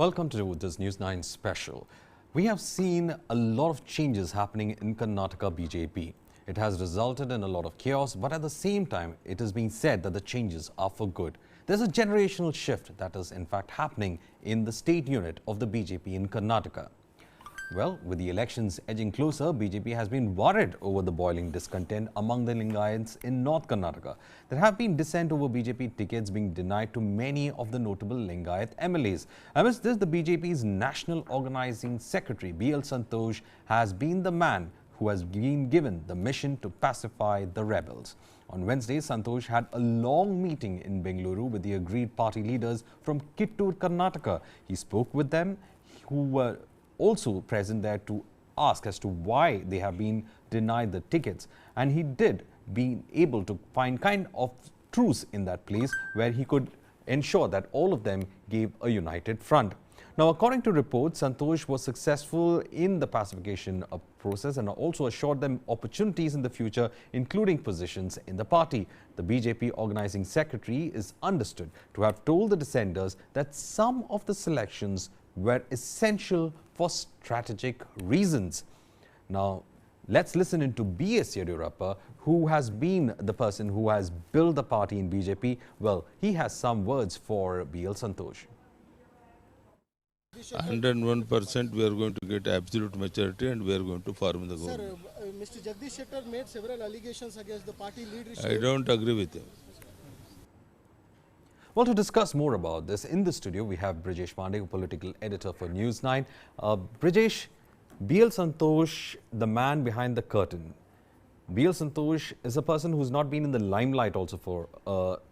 Welcome to this News9 special. We have seen a lot of changes happening in Karnataka BJP. It has resulted in a lot of chaos, but at the same time, it is being said that the changes are for good. There's a generational shift that is in fact happening in the state unit of the BJP in Karnataka. Well, with the elections edging closer, BJP has been worried over the boiling discontent among the Lingayats in North Karnataka. There have been dissent over BJP tickets being denied to many of the notable Lingayat MLAs. Amidst this, the BJP's National Organizing Secretary, B.L. Santosh, has been the man who has been given the mission to pacify the rebels. On Wednesday, Santosh had a long meeting in Bengaluru with the agreed party leaders from Kittur, Karnataka. He spoke with them, who were also present there, to ask as to why they have been denied the tickets, and he did be able to find kind of truce in that place where he could ensure that all of them gave a united front. Now, according to reports, Santosh was successful in the pacification process and also assured them opportunities in the future, including positions in the party. The BJP Organizing Secretary is understood to have told the dissenters that some of the selections were essential for strategic reasons. Now, let's listen into B.S. Yediyurappa, who has been the person who has built the party in BJP. Well, he has some words for B.L. Santosh. 101% we are going to get absolute majority and we are going to form the government. Sir, Mr. Jagdish Shettar made several allegations against the party leadership. I don't agree with him. Well, to discuss more about this, in the studio we have Brijesh Pandey, political editor for News9. Brijesh, B.L. Santosh, the man behind the curtain. B.L. Santosh is a person who's not been in the limelight also for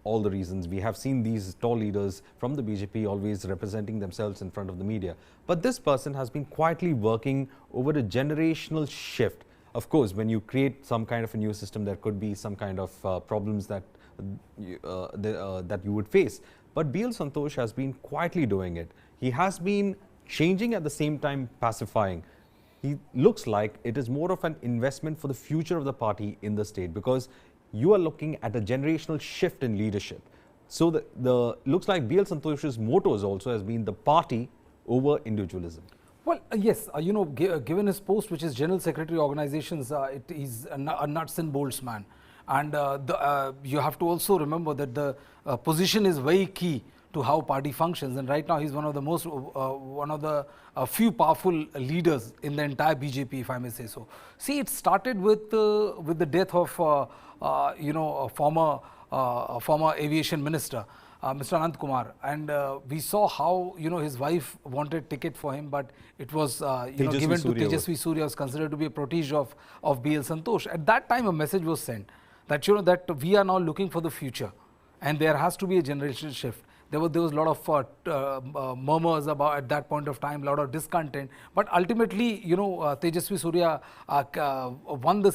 all the reasons. We have seen these tall leaders from the BJP always representing themselves in front of the media. But this person has been quietly working over a generational shift. Of course, when you create some kind of a new system, there could be some kind of problems that you would face. But B.L. Santosh has been quietly doing it. He has been changing, at the same time pacifying. He looks like it is more of an investment for the future of the party in the state, because you are looking at a generational shift in leadership. So the looks like B.L. Santosh's motto also has been the party over individualism. Well, yes, given his post, which is General Secretary Organizations, it is a nuts and bolts man. And you have to also remember that the position is very key to how party functions. And right now, he's one of the few powerful leaders in the entire BJP, if I may say so. See, it started with the death of a former aviation minister, Mr. Anant Kumar, and we saw how his wife wanted ticket for him, but it was given to Tejasvi Surya, was considered to be a protege of B.L. Santosh. At that time, a message was sent that that we are now looking for the future, and there has to be a generational shift. There was a lot of murmurs about at that point of time, a lot of discontent. But ultimately, Tejasvi Surya won the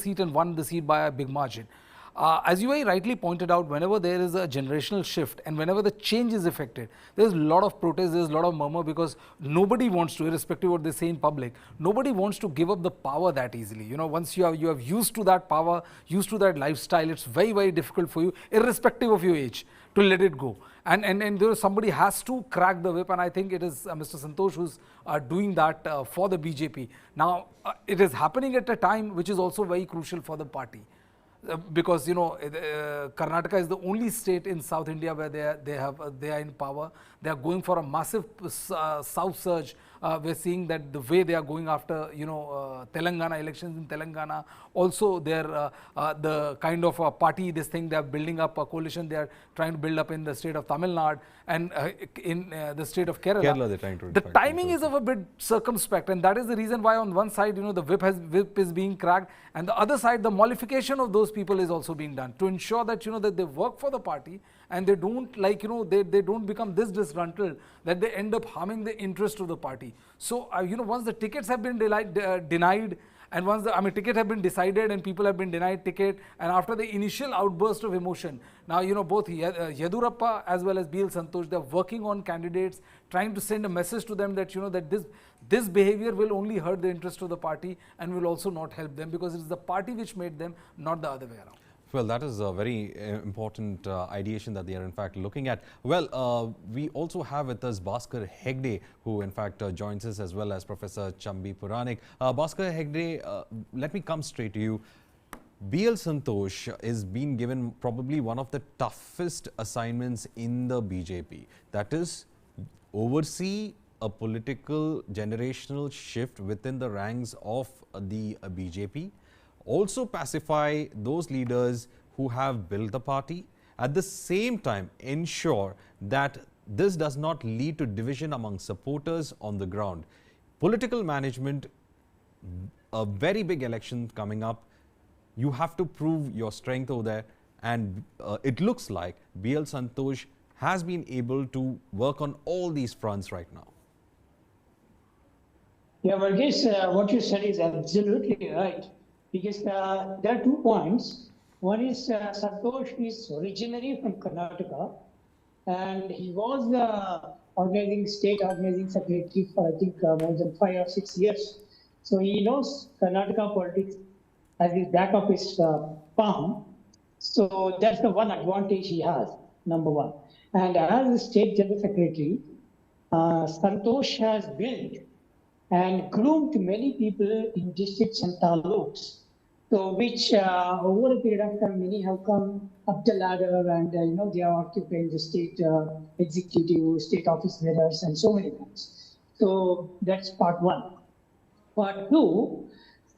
seat by a big margin. As you very rightly pointed out, whenever there is a generational shift and whenever the change is effected, there's a lot of protest, there's a lot of murmur, because nobody wants to, irrespective of what they say in public, nobody wants to give up the power that easily. Once you have used to that power, used to that lifestyle, it's very, very difficult for you, irrespective of your age, to let it go. And there somebody has to crack the whip, and I think it is Mr. Santosh who's doing that for the BJP. Now, it is happening at a time which is also very crucial for the party. Because Karnataka is the only state in South India where they are in power. They are going for a massive south surge. We're seeing that the way they are going after Telangana elections in Telangana. Also, they're the kind of a party, this thing they are building up a coalition. They are trying to build up in the state of Tamil Nadu and in the state of Kerala. They're trying to the timing is of a bit circumspect, and that is the reason why on one side the whip is being cracked, and the other side the mollification of those people is also being done to ensure that that they work for the party and they don't they don't become this disgruntled that they end up harming the interest of the party. So once the tickets have been denied, and once the ticket have been decided and people have been denied ticket, and after the initial outburst of emotion, now both Yediyurappa as well as B.L. Santosh, they are working on candidates, trying to send a message to them that that this behavior will only hurt the interest of the party and will also not help them, because it is the party which made them, not the other way around. Well, that is a very important ideation that they are in fact looking at. Well, we also have with us Bhaskar Hegde, who in fact joins us, as well as Professor Chambi Puranik. Bhaskar Hegde, let me come straight to you. BL Santosh is being given probably one of the toughest assignments in the BJP. That is, oversee a political generational shift within the ranks of the BJP. Also pacify those leaders who have built the party. At the same time, ensure that this does not lead to division among supporters on the ground. Political management, a very big election coming up. You have to prove your strength over there, and it looks like BL Santosh has been able to work on all these fronts right now. Yeah, Varghese, what you said is absolutely right. Because there are 2 points. One is Santosh is originally from Karnataka, and he was the state organizing secretary for I think more than 5 or 6 years. So he knows Karnataka politics as his back of his palm. So that's the one advantage he has, number one. And as the state general secretary, Santosh has built and groomed many people in districts and taluks. So which over a period of time, many have come up the ladder and they are occupying the state executive, state office bearers and so many things. So that's part one. Part two,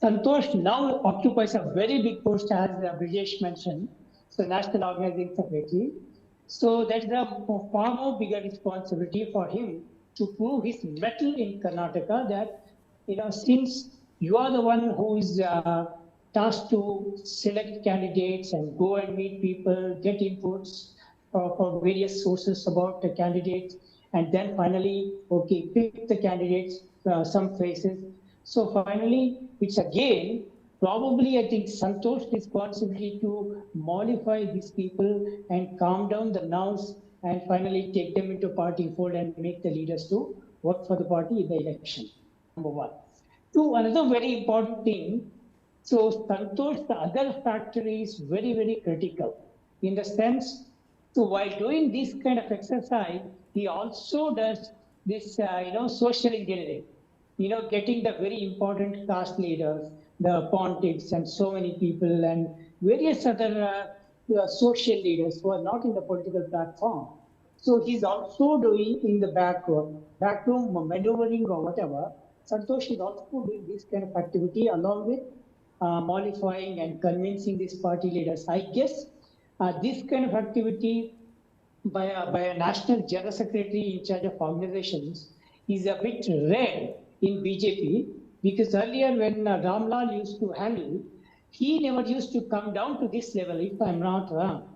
Santosh now occupies a very big post, as Brijesh mentioned, so National Organizing Secretary. So that's a far more bigger responsibility for him to prove his mettle in Karnataka that, since you are the one who is tasked to select candidates and go and meet people, get inputs from various sources about the candidates, and then finally, okay, pick the candidates, some phases. So finally, it's again, probably I think Santosh's responsibility to mollify these people and calm down the nerves and finally take them into party fold and make the leaders to work for the party in the election, number one. Two, another very important thing, so Santosh, the other factor is very, very critical in the sense, so while doing this kind of exercise, he also does this, social engineering. Getting the very important caste leaders, the pontiffs, and so many people, and various other social leaders who are not in the political platform. So he's also doing in the backroom maneuvering or whatever. Santosh is also doing this kind of activity along with mollifying and convincing these party leaders. I guess this kind of activity by a national general secretary in charge of organizations is a bit rare in BJP, because earlier when Ramlal used to handle, he never used to come down to this level, if I'm not wrong.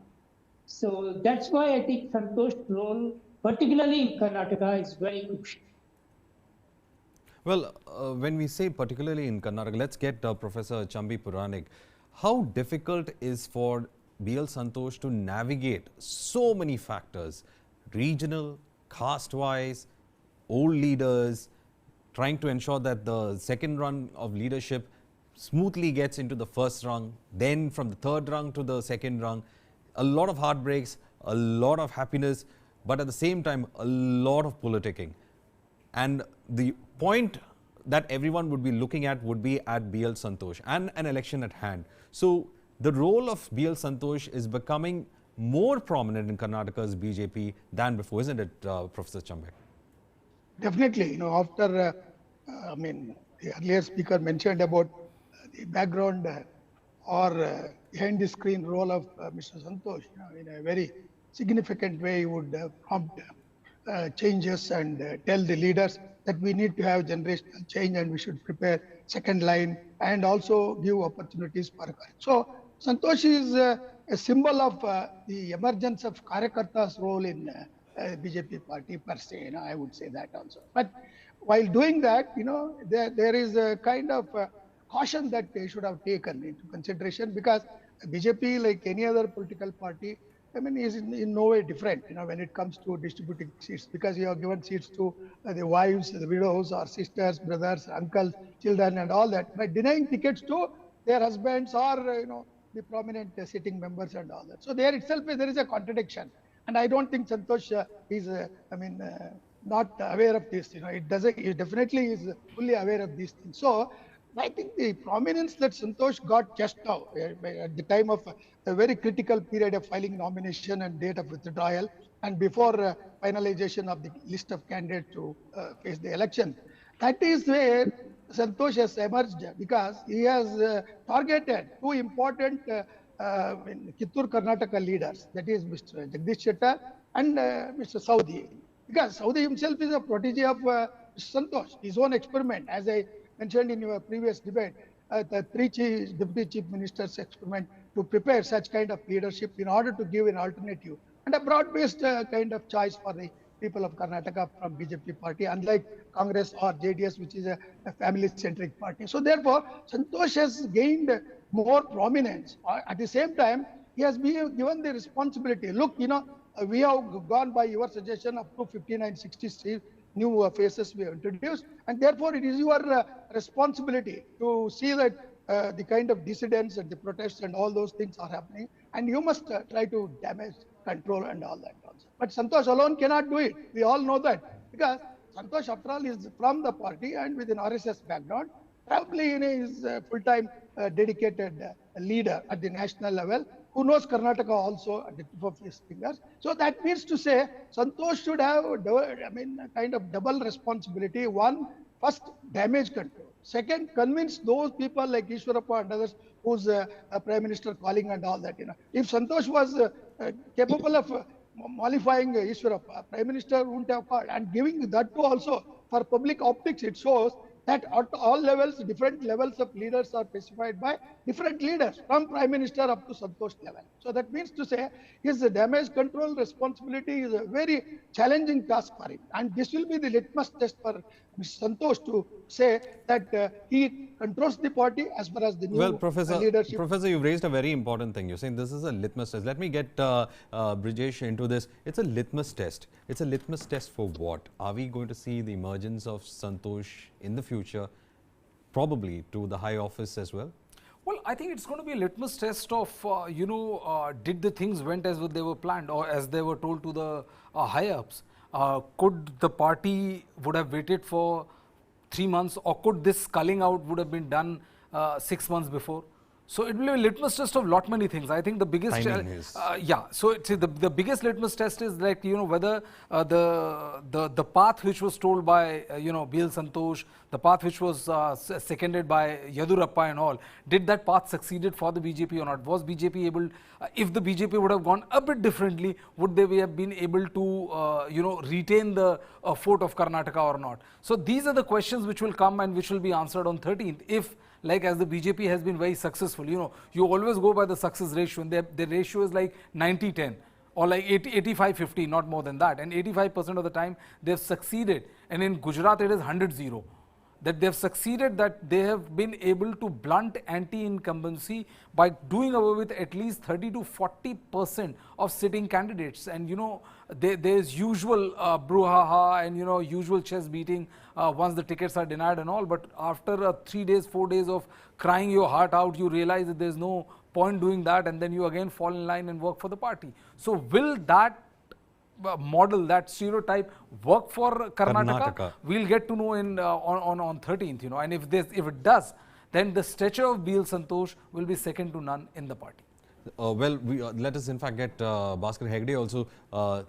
So that's why I think Santosh's role, particularly in Karnataka, is very crucial. Well, when we say particularly in Karnataka, let's get Professor Chambi Puranik. How difficult is for BL Santosh to navigate so many factors, regional, caste-wise, old leaders, trying to ensure that the second rung of leadership smoothly gets into the first rung, then from the third rung to the second rung, a lot of heartbreaks, a lot of happiness, but at the same time, a lot of politicking. And the point that everyone would be looking at would be at BL Santosh and an election at hand. So the role of BL Santosh is becoming more prominent in Karnataka's BJP than before, isn't it, Professor Chambe? Definitely, after, the earlier speaker mentioned about the background or behind the screen role of Mr. Santosh, in a very significant way, he would prompt changes and tell the leaders that we need to have generational change and we should prepare second line and also give opportunities for. So Santosh is a symbol of the emergence of Karyakarta's role in BJP party per se, I would say that also. But while doing that, there is a kind of caution that they should have taken into consideration, because BJP, like any other political party, is in no way different, when it comes to distributing seats, because you have given seats to the wives, the widows, or sisters, brothers, uncles, children, and all that. By denying tickets to their husbands or, the prominent sitting members and all that. So there itself there is a contradiction, and I don't think Santosh is, not aware of this. It doesn't. He definitely is fully aware of these things. So I think the prominence that Santosh got just now, at the time of a very critical period of filing nomination and date of withdrawal, and before finalization of the list of candidates to face the election, that is where Santosh has emerged, because he has targeted two important Kittur Karnataka leaders, that is Mr. Jagdish Shettar and Mr. Saudi. Because Saudi himself is a protege of Santosh, his own experiment, as I mentioned in your previous debate, the three deputy chief ministers experiment to prepare such kind of leadership in order to give an alternative and a broad-based kind of choice for the people of Karnataka from BJP party, unlike Congress or JDS, which is a family-centric party. So therefore, Santosh has gained more prominence. At the same time, he has been given the responsibility. Look, we have gone by your suggestion up to 5963 new faces we have introduced, and therefore it is your responsibility to see that the kind of dissidents and the protests and all those things are happening, and you must try to damage control and all that also. But Santosh alone cannot do it. We all know that, because Santosh, after all, is from the party and with an RSS background. Probably is a full-time dedicated leader at the national level, who knows Karnataka also at the tip of his fingers. So that means to say, Santosh should have, kind of double responsibility. One, first, damage control. Second, convince those people like Ishwarappa and others, who's a prime minister calling and all that. If Santosh was capable of mollifying Ishwarappa, prime minister wouldn't have called, and giving that to also for public optics. It shows that at all levels, different levels of leaders are specified by different leaders, from prime minister up to Santosh level. So that means to say, his damage control responsibility is a very challenging task for him, and this will be the litmus test for Mr. Santosh to say that he controls the party as far as the new leadership. Professor, you've raised a very important thing. You're saying this is a litmus test. Let me get Brijesh into this. It's a litmus test. It's a litmus test for what? Are we going to see the emergence of Santosh in the future, probably to the high office as well? Well, I think it's going to be a litmus test of, did the things went as they were planned or as they were told to the high-ups? Could the party would have waited for 3 months, or could this culling out would have been done 6 months before? So it will be a litmus test of lot many things. I think the biggest So the biggest litmus test is like whether the path which was told by BL Santosh, the path which was seconded by Yadurappa and all, did that path succeeded for the BJP or not? Was BJP able? If the BJP would have gone a bit differently, would they have been able to retain the fort of Karnataka or not? So these are the questions which will come and which will be answered on 13th. If, like, as the BJP has been very successful, you always go by the success ratio, and the ratio is like 90-10 or like 85-50, not more than that. And 85% of the time they've succeeded. And in Gujarat it is 100-0. That they've succeeded, that they have been able to blunt anti-incumbency by doing away with at least 30 to 40% of sitting candidates. And there's usual brouhaha and usual chest beating once the tickets are denied and all. But after 3 days, 4 days of crying your heart out, you realize that there's no point doing that, and then you again fall in line and work for the party. So will that model, that stereotype, work for Karnataka? We'll get to know on 13th, and if it does, then the stature of BL Santosh will be second to none in the party. Let us in fact get Bhaskar Hegde also.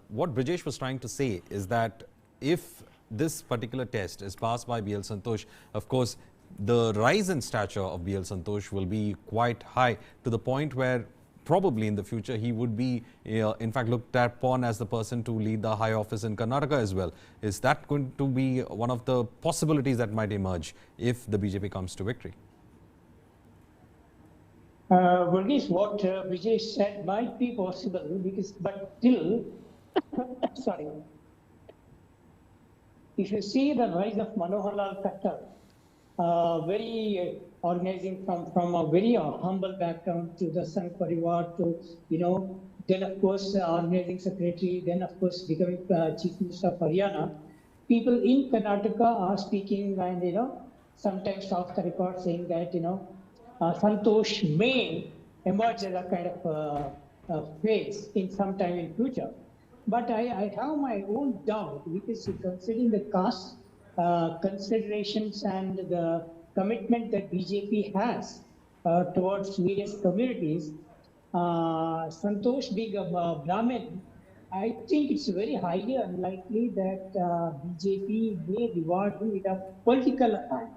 What Brijesh was trying to say is that if this particular test is passed by BL Santosh, of course, the rise in stature of BL Santosh will be quite high, to the point where probably in the future he would be in fact looked upon as the person to lead the high office in Karnataka as well. Is that going to be one of the possibilities that might emerge if the BJP comes to victory? Verghese, what Brijesh said might be possible, but still, sorry, if you see the rise of Manohar Lal Khattar, very organizing from a very humble background to the Sangh Parivar to, then of course organizing secretary, then of course becoming Chief Minister of Haryana. People in Karnataka are speaking and, sometimes off the record saying that, Santosh may emerge as a kind of phase in some time in future. But I have my own doubt because considering the caste considerations and the commitment that BJP has towards various communities, Santosh being a Brahmin, I think it's very highly unlikely that BJP may reward him with a political hand.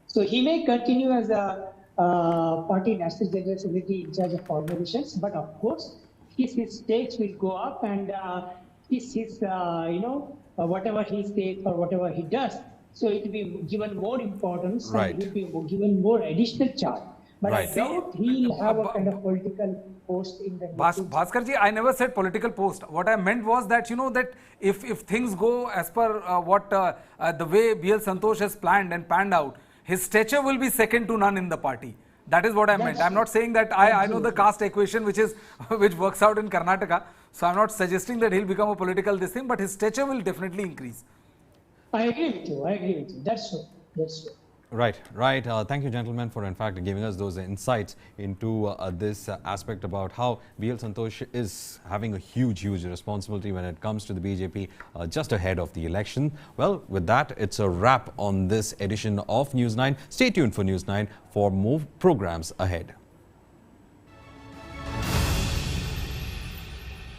So he may continue as a party national general secretary in charge of formulations, but of course his stakes will go up, and whatever he says or whatever he does, so it will be given more importance Right. and he will be given more additional charge. But Right. I doubt he'll have a kind of political post in the Bhaskar ji, I never said political post. What I meant was that, you know, that if things go as per the way BL Santosh has planned and panned out, his stature will be second to none in the party. That is what I meant. I'm not saying that I know the caste equation which works out in Karnataka. So I'm not suggesting that he'll become a political this thing, but his stature will definitely increase. I agree with you. That's true. Right. Thank you, gentlemen, for in fact giving us those insights into this aspect about how BL Santosh is having a huge responsibility when it comes to the BJP just ahead of the election. Well, with that, it's a wrap on this edition of News 9. Stay tuned for News 9 for more programs ahead.